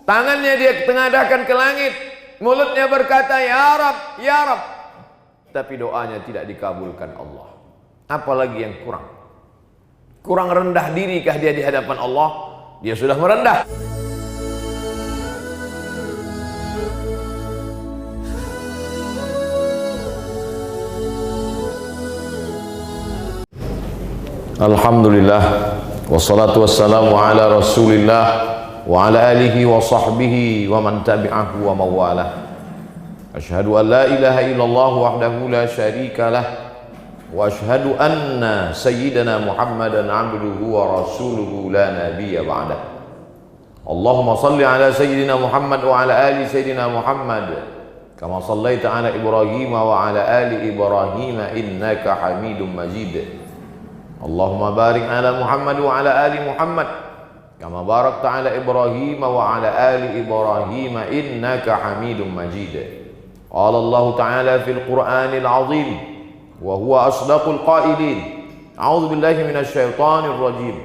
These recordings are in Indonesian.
tangannya dia tengadahkan ke langit, mulutnya berkata ya Rab, ya Rab, tapi doanya tidak dikabulkan Allah. Apalagi yang kurang? Kurang rendah dirikah dia di hadapan Allah? Dia sudah merendah. Alhamdulillah, wassalatu wassalamu ala Rasulillah wa ala alihi wa sahbihi wa man tabi'ahu wa mawalah. Asyhadu an la ilaha illallah wahdahu la syarika lah wa asyhadu anna sayyidana Muhammadan abduhu wa rasuluhu la nabiyya ba'dah. Allahumma salli ala sayyidina Muhammad wa ala ali sayyidina Muhammad kama sallaita ala Ibrahim wa ala ali Ibrahim innaka Hamidum Majid. Allahumma barik ala Muhammad wa ala ali Muhammad kama barakta ala Ibrahim wa ala ali Ibrahim innaka Hamidum Majid. Qala Allah Ta'ala fil Qur'anil Azim wa huwa asdaqul qailin. A'udzu billahi minasy syaithanir rajim.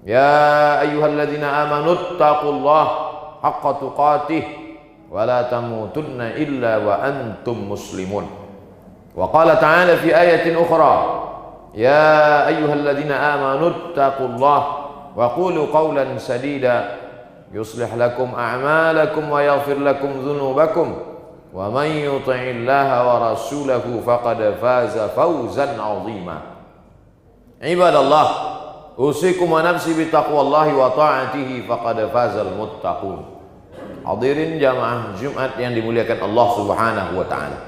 Ya ayyuhalladzina amanu taqullaha haqqa tuqatih wa la tamutunna illa wa antum muslimun. Wa qala ta'ala fi ayatin ukhra Ya ayyuhalladzina amanu taqullaha wa qulu qawlan sadida yuslih lakum a'malakum wa yaghfir lakum dhunubakum wa man yuti'illaha wa rasulahu faqad faza fawzan 'azima. Ibadallah, usikum wa nafsi bi taqwallahi wa ta'atihi faqad fazal muttaqun. Hadirin jamaah Jumat yang dimuliakan Allah Subhanahu wa taala.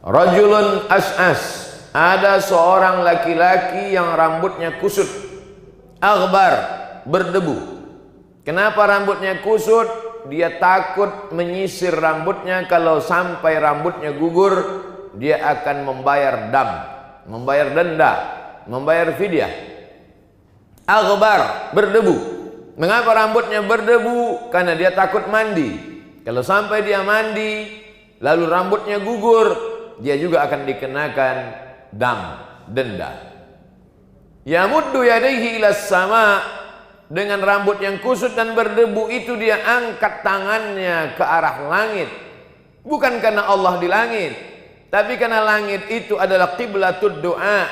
Rajulun as'as, ada seorang laki-laki yang rambutnya kusut, aghbar, berdebu. Kenapa rambutnya kusut? Dia takut menyisir rambutnya, kalau sampai rambutnya gugur dia akan membayar dam, membayar denda, membayar fidyah. Aghbar, berdebu. Mengapa rambutnya berdebu? Karena dia takut mandi. Kalau sampai dia mandi lalu rambutnya gugur, dia juga akan dikenakan dam, denda. Yamuddu yadayhi ilas sama, dengan rambut yang kusut dan berdebu itu dia angkat tangannya ke arah langit. Bukan karena Allah di langit, tapi karena langit itu adalah qiblatud du'a,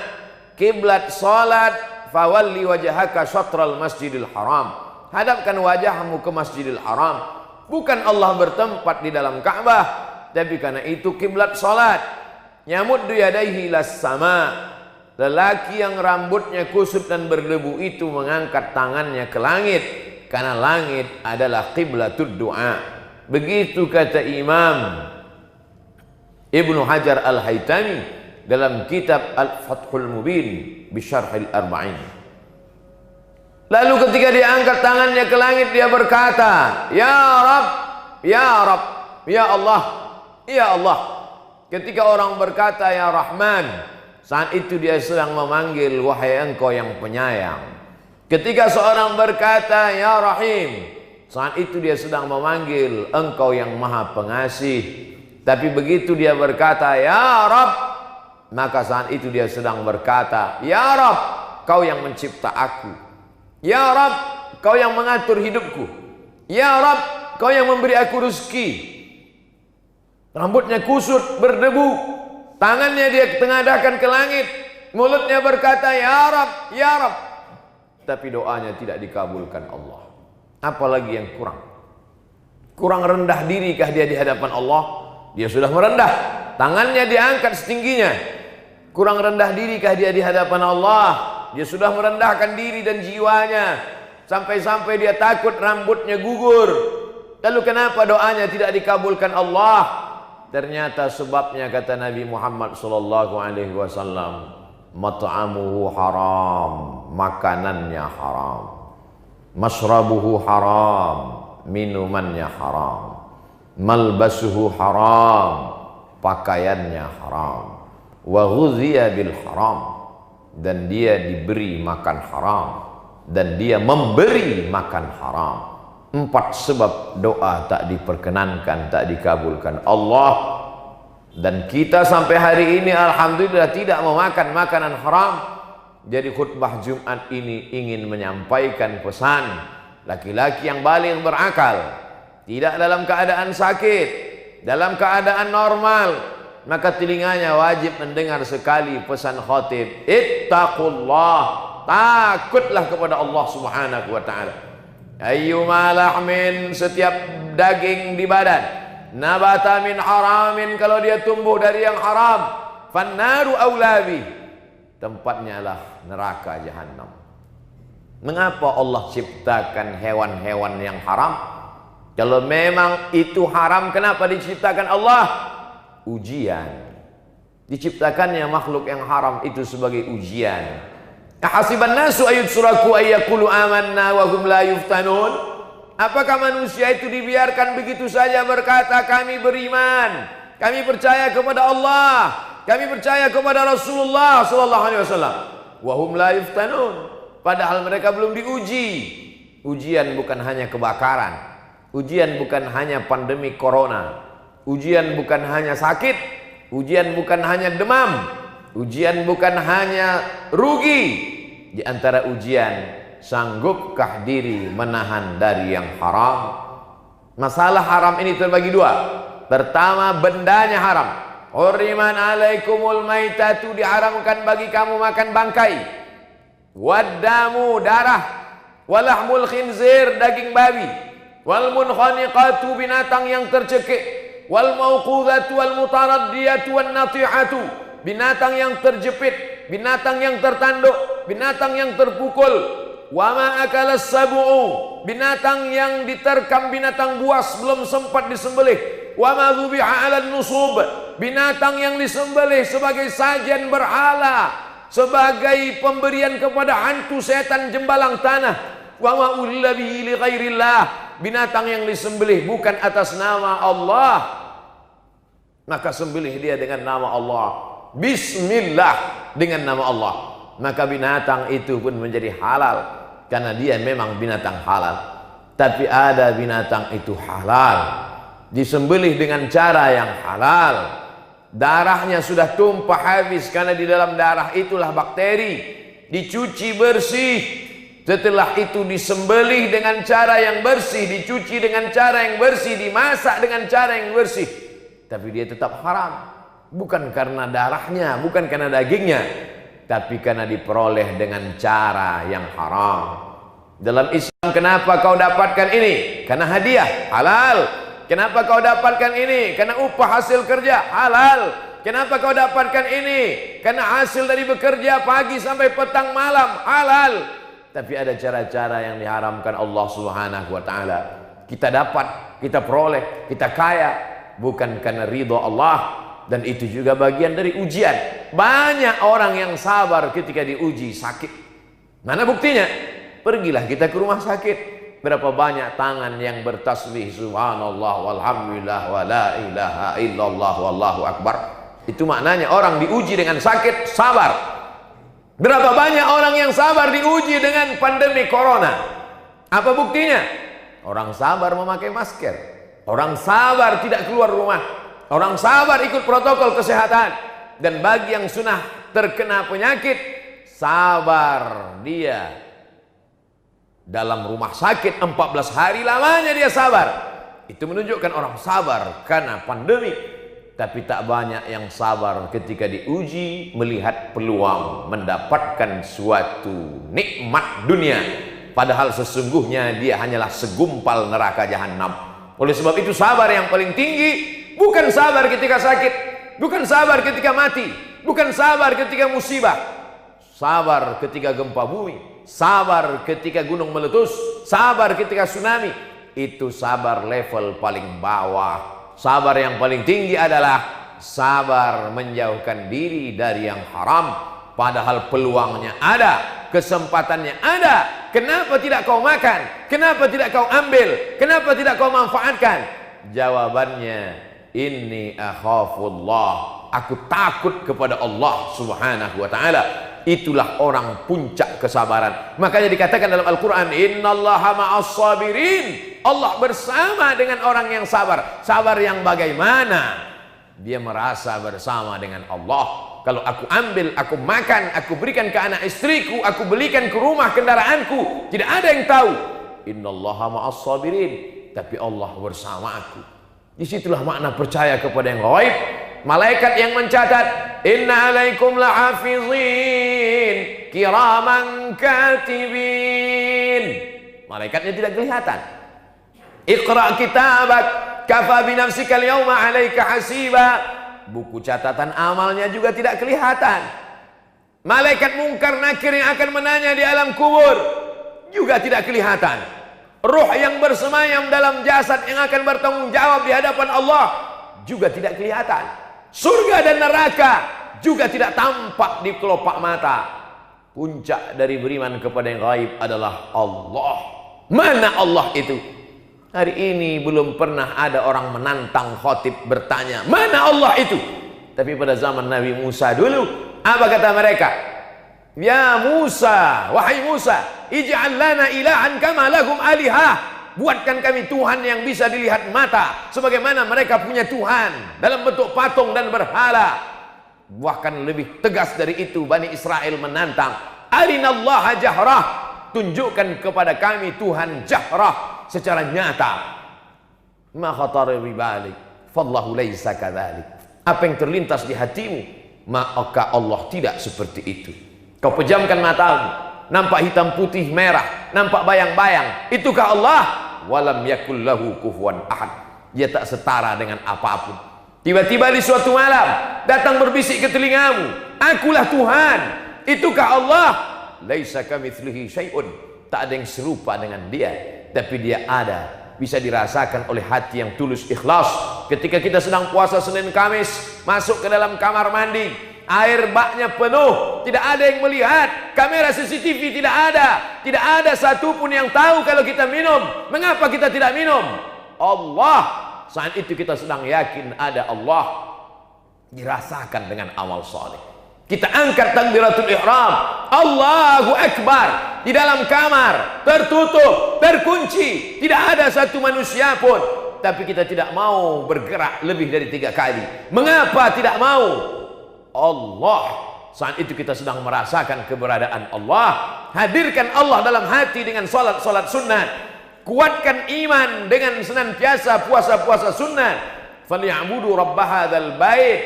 kiblat salat. Fawalli wajhaka syatral masjidil haram, hadapkan wajahmu ke Masjidil Haram. Bukan Allah bertempat di dalam Ka'bah, tapi karena itu kiblat salat. Yamuddu yadayhi ilas sama, lelaki yang rambutnya kusut dan berdebu itu mengangkat tangannya ke langit, karena langit adalah qiblatud du'a. Begitu kata Imam Ibnu Hajar Al-Haytami dalam kitab Al-Fathul Mubin Bisyarhil Arba'in. Lalu ketika dia angkat tangannya ke langit, dia berkata, Ya Rab, Ya Rab, Ya Allah, Ya Allah. Ketika orang berkata ya Rahman, saat itu dia sedang memanggil wahai engkau yang penyayang. Ketika seorang berkata ya Rahim, saat itu dia sedang memanggil engkau yang maha pengasih. Tapi begitu dia berkata ya Rab, maka saat itu dia sedang berkata ya Rab, kau yang mencipta aku. Ya Rab, kau yang mengatur hidupku. Ya Rab, kau yang memberi aku rezeki. Rambutnya kusut, berdebu, tangannya dia tengadahkan ke langit, mulutnya berkata ya Rab, ya Rab, tapi doanya tidak dikabulkan Allah. Apalagi yang kurang? Kurang rendah dirikah dia di hadapan Allah? Dia sudah merendah, tangannya diangkat setingginya. Kurang rendah dirikah dia di hadapan Allah? Dia sudah merendahkan diri dan jiwanya, sampai-sampai dia takut rambutnya gugur. Lalu kenapa doanya tidak dikabulkan Allah? Ternyata sebabnya kata Nabi Muhammad sallallahu alaihi wasallam, mat'amuhu haram, makanannya haram. Mashrabuhu haram, minumannya haram. Malbasuhu haram, pakaiannya haram. Wa ghudhiya bil haram, dan dia diberi makan haram, dan dia memberi makan haram. 4 sebab doa tak diperkenankan, tak dikabulkan Allah. Dan kita sampai hari ini alhamdulillah tidak memakan makanan haram. Jadi khutbah Jumat ini ingin menyampaikan pesan laki-laki yang baligh berakal, tidak dalam keadaan sakit, dalam keadaan normal, maka telinganya wajib mendengar sekali pesan khatib, ittaqullah, takutlah kepada Allah Subhanahu wa taala. Ayyuma lahmin, setiap daging di badan, nabata min haramin, kalau dia tumbuh dari yang haram, fannaru aulabi, tempatnya lah neraka jahanam. Mengapa Allah ciptakan hewan-hewan yang haram? Kalau memang itu haram, kenapa diciptakan Allah? Ujian. Diciptakannya makhluk yang haram itu sebagai ujian. Ahasiban nasu ayyutsraku ayyaqulu amanna wa hum la yuftanun? Apakah manusia itu dibiarkan begitu saja berkata kami beriman, kami percaya kepada Allah, kami percaya kepada Rasulullah sallallahu alaihi wasallam, wa hum la yuftanun, padahal mereka belum diuji. Ujian bukan hanya kebakaran, ujian bukan hanya pandemi corona, ujian bukan hanya sakit, ujian bukan hanya demam, ujian bukan hanya rugi. Di antara ujian, sanggupkah diri menahan dari yang haram? Masalah haram ini terbagi dua. Pertama, bendanya haram. Hurriman alaikumul maitatu, diharamkan bagi kamu makan bangkai. Waddamu, darah. Walahmul khinzir, daging babi. Wal munkhaniqatu, binatang yang tercekik. Wal mauqudhatu wal mutaraddiyatu wan natihatu, binatang yang terjepit, binatang yang tertanduk, binatang yang terpukul. Wa ma akalas sab'u, binatang yang diterkam, binatang buas belum sempat disembelih. Wa ma dzubiha 'alan nusub, binatang yang disembelih sebagai sajian berhala, sebagai pemberian kepada hantu setan jembalang tanah. Wa ma uhilla bihi li ghairillah, binatang yang disembelih bukan atas nama Allah, maka sembelih dia dengan nama Allah, bismillah, dengan nama Allah, maka binatang itu pun menjadi halal karena dia memang binatang halal. Tapi ada binatang itu halal disembelih dengan cara yang halal, darahnya sudah tumpah habis karena di dalam darah itulah bakteri, dicuci bersih, setelah itu disembelih dengan cara yang bersih, dicuci dengan cara yang bersih, dimasak dengan cara yang bersih, tapi dia tetap haram. Bukan karena darahnya, bukan karena dagingnya, tapi karena diperoleh dengan cara yang haram. Dalam Islam, kenapa kau dapatkan ini? Karena hadiah, halal. Kenapa kau dapatkan ini? Karena upah hasil kerja, halal. Kenapa kau dapatkan ini? Karena hasil dari bekerja pagi sampai petang malam, halal. Tapi ada cara-cara yang diharamkan Allah Subhanahu wa taala. Kita dapat, kita peroleh, kita kaya bukan karena ridha Allah, dan itu juga bagian dari ujian. Banyak orang yang sabar ketika diuji sakit. Mana buktinya? Pergilah kita ke rumah sakit. Berapa banyak tangan yang bertasbih subhanallah walhamdulillah wa la ilaha illallah wallahu akbar. Itu maknanya orang diuji dengan sakit, sabar. Berapa banyak orang yang sabar diuji dengan pandemi corona. Apa buktinya? Orang sabar memakai masker, orang sabar tidak keluar rumah, orang sabar ikut protokol kesehatan. Dan bagi yang sudah terkena penyakit, sabar dia dalam rumah sakit 14 hari lamanya dia sabar. Itu menunjukkan orang sabar karena pandemi. Tapi tak banyak yang sabar ketika diuji, melihat peluang mendapatkan suatu nikmat dunia, padahal sesungguhnya dia hanyalah segumpal neraka jahanam. Oleh sebab itu, sabar yang paling tinggi bukan sabar ketika sakit, bukan sabar ketika mati, bukan sabar ketika musibah. Sabar ketika gempa bumi, sabar ketika gunung meletus, sabar ketika tsunami. Itu sabar level paling bawah. Sabar yang paling tinggi adalah sabar menjauhkan diri dari yang haram, padahal peluangnya ada, kesempatannya ada. Kenapa tidak kau makan? Kenapa tidak kau ambil? Kenapa tidak kau manfaatkan? Jawabannya, inni akhafullah, aku takut kepada Allah Subhanahu wa taala. Itulah orang puncak kesabaran. Makanya dikatakan dalam Al-Quran, innallaha ma'as sabirin, Allah bersama dengan orang yang sabar. Sabar yang bagaimana? Dia merasa bersama dengan Allah. Kalau aku ambil, aku makan, aku berikan ke anak istriku, aku belikan ke rumah kendaraanku, tidak ada yang tahu. Innallaha ma'as sabirin. Tapi Allah bersama aku. Disitulah makna percaya kepada yang gaib. Malaikat yang mencatat, inna alaikum lahafizin kiraman katibin. Malaikatnya tidak kelihatan. Iqra kitabak kafa binafsika al-yawma 'alaika hasiba. Buku catatan amalnya juga tidak kelihatan. Malaikat mungkar nakir yang akan menanya di alam kubur juga tidak kelihatan. Ruh yang bersemayam dalam jasad yang akan bertanggung jawab di hadapan Allah juga tidak kelihatan. Surga dan neraka juga tidak tampak di kelopak mata. Puncak dari beriman kepada yang gaib adalah Allah. Mana Allah itu? Hari ini belum pernah ada orang menantang khatib bertanya, mana Allah itu? Tapi pada zaman Nabi Musa dulu, apa kata mereka? Ya Musa, wahai Musa, ij'al lana ilahan kama lahum alihah. Buatkan kami Tuhan yang bisa dilihat mata, sebagaimana mereka punya Tuhan dalam bentuk patung dan berhala. Bahkan lebih tegas dari itu, Bani Israel menantang, arinallaha jahrah, tunjukkan kepada kami Tuhan jahrah, secara nyata. Ma khatara bi balik, fallahu laisa kadzalik. Apa yang terlintas di hatimu, maka Allah tidak seperti itu. Kau pejamkan matamu, nampak hitam putih merah, nampak bayang-bayang, itukah Allah? Walam yakul lahu kufuwan ahad. Dia tak setara dengan apapun. Tiba-tiba di suatu malam datang berbisik ke telingamu, akulah Tuhan, itukah Allah? Laisa kamitslihi syai'un. Tak ada yang serupa dengan dia, tapi dia ada, bisa dirasakan oleh hati yang tulus ikhlas. Ketika kita sedang puasa Senin Kamis, masuk ke dalam kamar mandi, air baknya penuh, tidak ada yang melihat, kamera CCTV tidak ada satupun yang tahu kalau kita minum. Mengapa kita tidak minum? Allah, saat itu kita sedang yakin ada Allah, dirasakan dengan amal saleh. Kita angkat takbiratul ihram, Allahu Akbar, di dalam kamar, tertutup, terkunci, tidak ada satu manusia pun. Tapi kita tidak mau bergerak lebih dari 3 kali. Mengapa tidak mau? Allah, saat itu kita sedang merasakan keberadaan Allah. Hadirkan Allah dalam hati dengan salat sunnah. Kuatkan iman dengan senantiasa puasa sunnah. Falyabudu rabb hadzal bait,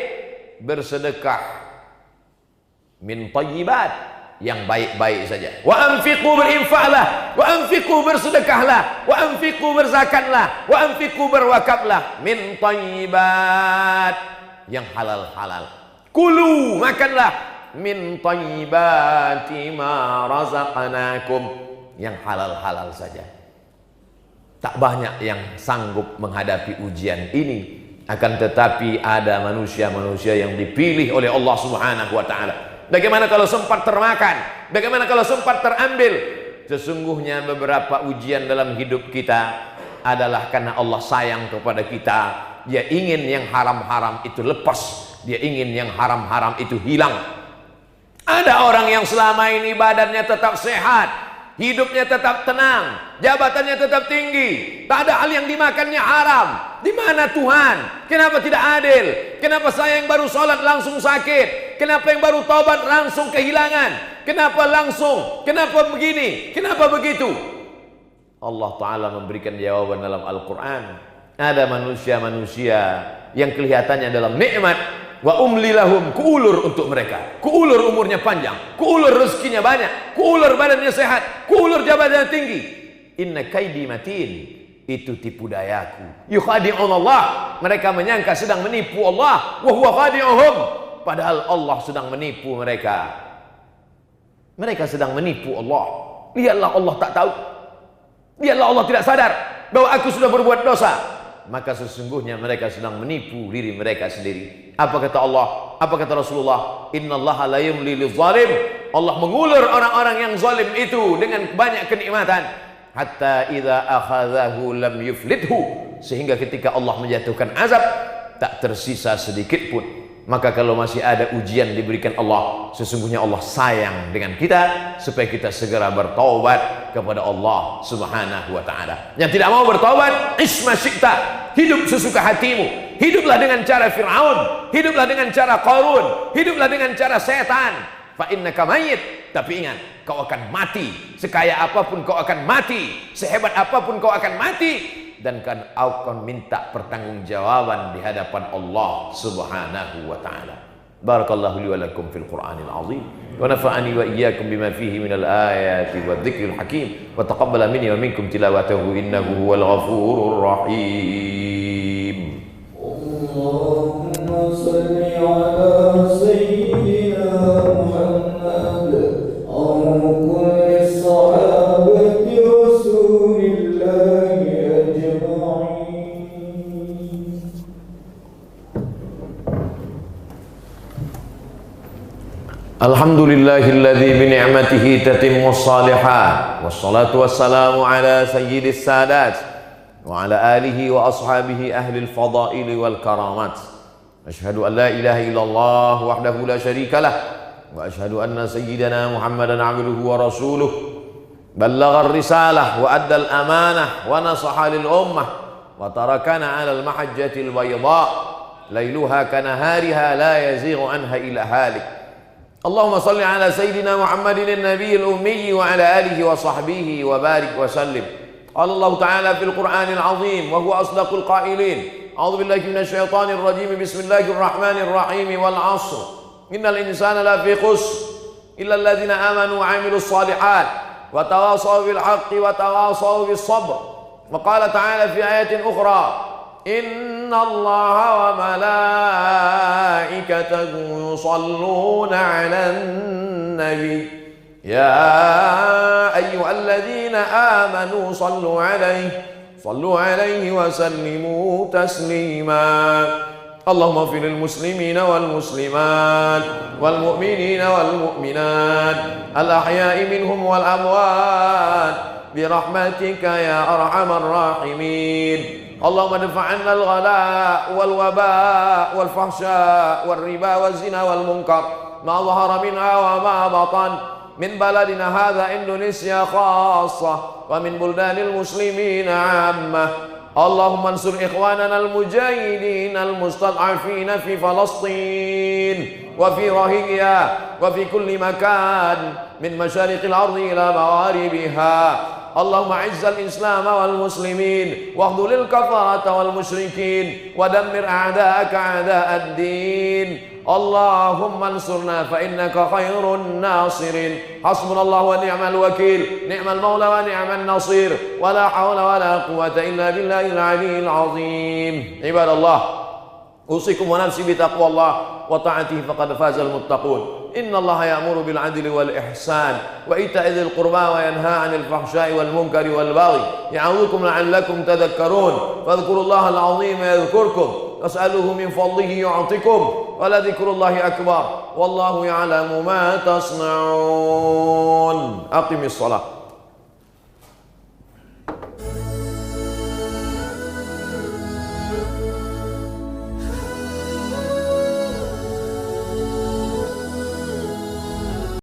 bersedekah min thayyibat, yang baik-baik saja. Wa anfiqu, berinfaklah, wa anfiqu, bersedekahlah, wa anfiqu, berzakatlah, wa anfiqu, berwakaflah, min thayyibat, yang halal-halal. Kulu, makanlah, min thayyibati ma razaqnakum, yang halal-halal saja. Tak banyak yang sanggup menghadapi ujian ini, akan tetapi ada manusia-manusia yang dipilih oleh Allah Subhanahu wa taala. Bagaimana kalau sempat termakan? Bagaimana kalau sempat terambil? Sesungguhnya beberapa ujian dalam hidup kita adalah karena Allah sayang kepada kita. Dia ingin yang haram-haram itu lepas, dia ingin yang haram-haram itu hilang. Ada orang yang selama ini badannya tetap sehat, hidupnya tetap tenang, jabatannya tetap tinggi, tak ada hal yang dimakannya haram. Di mana Tuhan? Kenapa tidak adil? Kenapa saya yang baru sholat langsung sakit? Kenapa yang baru taubat langsung kehilangan? Kenapa langsung? Kenapa begini? Kenapa begitu? Allah Ta'ala memberikan jawaban dalam Al-Quran. Ada manusia-manusia yang kelihatannya dalam nikmat, wa umli lahum, kuulur untuk mereka, kuulur umurnya panjang, kuulur rezekinya banyak, kuulur badannya sehat, kuulur jabatannya tinggi. Inna kaidi matin, itu tipu dayaku. Yukhadi'un Allah, mereka menyangka sedang menipu Allah, wa huwa khadi'uhum, padahal Allah sedang menipu mereka. Mereka sedang menipu Allah. Lihatlah Allah tak tahu, lihatlah Allah tidak sadar bahwa aku sudah berbuat dosa. Maka sesungguhnya mereka sedang menipu diri mereka sendiri. Apa kata Allah? Apa kata Rasulullah? Innallaha la yumli lizalim. Allah mengulur orang-orang yang zalim itu dengan banyak kenikmatan. Hatta idza akhadhahu lam yuflithu, sehingga ketika Allah menjatuhkan azab tak tersisa sedikit pun. Maka kalau masih ada ujian diberikan Allah, sesungguhnya Allah sayang dengan kita supaya kita segera bertaubat kepada Allah Subhanahu wa taala. Yang tidak mau bertaubat, isma syi'ta, hidup sesuka hatimu. Hiduplah dengan cara Fir'aun, hiduplah dengan cara Qarun, hiduplah dengan cara setan. fa innaka mayyit. Tapi ingat, kau akan mati. Sekaya apapun kau akan mati, sehebat apapun kau akan mati, dan kan akan minta pertanggungjawaban di hadapan Allah Subhanahu wa taala. Barakallahu li wa lakum fil Qur'anil azim wa nafa'ani wa iyyakum bima fihi minal ayati wadh-dhikril hakim wa taqabbala minni wa minkum tilawatahu innahu huwal ghafurur rahim. Allahumma shalli ala sayyidina Muhammad wa kulli sahabati rasulillahi ajma'in. Alhamdulillahilladzi bi ni'matihi tatimmus shalihat wassalatu wassalamu ala sayyidis sadat wa ala alihi wa ashabihi ahlil fadaili wal karamat. Asyhadu an la ilaha illallah wahdahu la syarika lah wa asyhadu anna sayyidana Muhammadan abduhu wa rasuluh ballagha ar-risalah wa adda al-amanah wa nasaha lil ummah wa tarakana 'ala al-mahajjati al-bayda lailuha kanahariha la yazighu anha illa halik. اللهم صل على سيدنا محمد النبي الأمي وعلى آله وصحبه وبارك وسلم. قال الله تعالى في القرآن العظيم وهو أصدق القائلين: أعوذ بالله من الشيطان الرجيم بسم الله الرحمن الرحيم والعصر إن الإنسان لفي خسر إلا الذين آمنوا وعملوا الصالحات وتواصوا بالحق وتواصوا بالصبر. وقال تعالى في آية أخرى: إن الله وملائكته يصلون على النبي يا أيها الذين آمنوا صلوا عليه وسلموا تسليما. اللهم اغفر للمسلمين والمسلمات والمؤمنين والمؤمنات الأحياء منهم والأموات برحمتك يا أرحم الراحمين. اللهم ادفع عنا الغلاء والوباء والفحشاء والربا والزنا والمنكر ما ظهر منها وما بطن من بلدنا هذا إندونيسيا خاصة ومن بلدان المسلمين عامة. اللهم انصر إخواننا المجاهدين المستضعفين في فلسطين وفي روهينيا وفي كل مكان من مشارق الأرض إلى مغاربها. اللهم اعز الإسلام والمسلمين واخذل الكفرة والمشركين ودمر أعداءك أعداء الدين. اللهم انصرنا فإنك خير الناصرين. حسبنا الله ونعم الوكيل نعم المولى ونعم النصير ولا حول ولا قوة إلا بالله العلي العظيم. عباد الله أوصيكم ونفسي بتقوى الله وطاعته فقد فاز المتقون. إن الله يأمر بالعدل والإحسان وإيتاء ذي القربى وينهى عن الفحشاء والمنكر والبغي يعظكم لعلكم تذكرون. فاذكروا الله العظيم يذكركم واسألوه من فضله يعطكم ولذكر الله أكبر والله يعلم ما تصنعون. أقم الصلاة.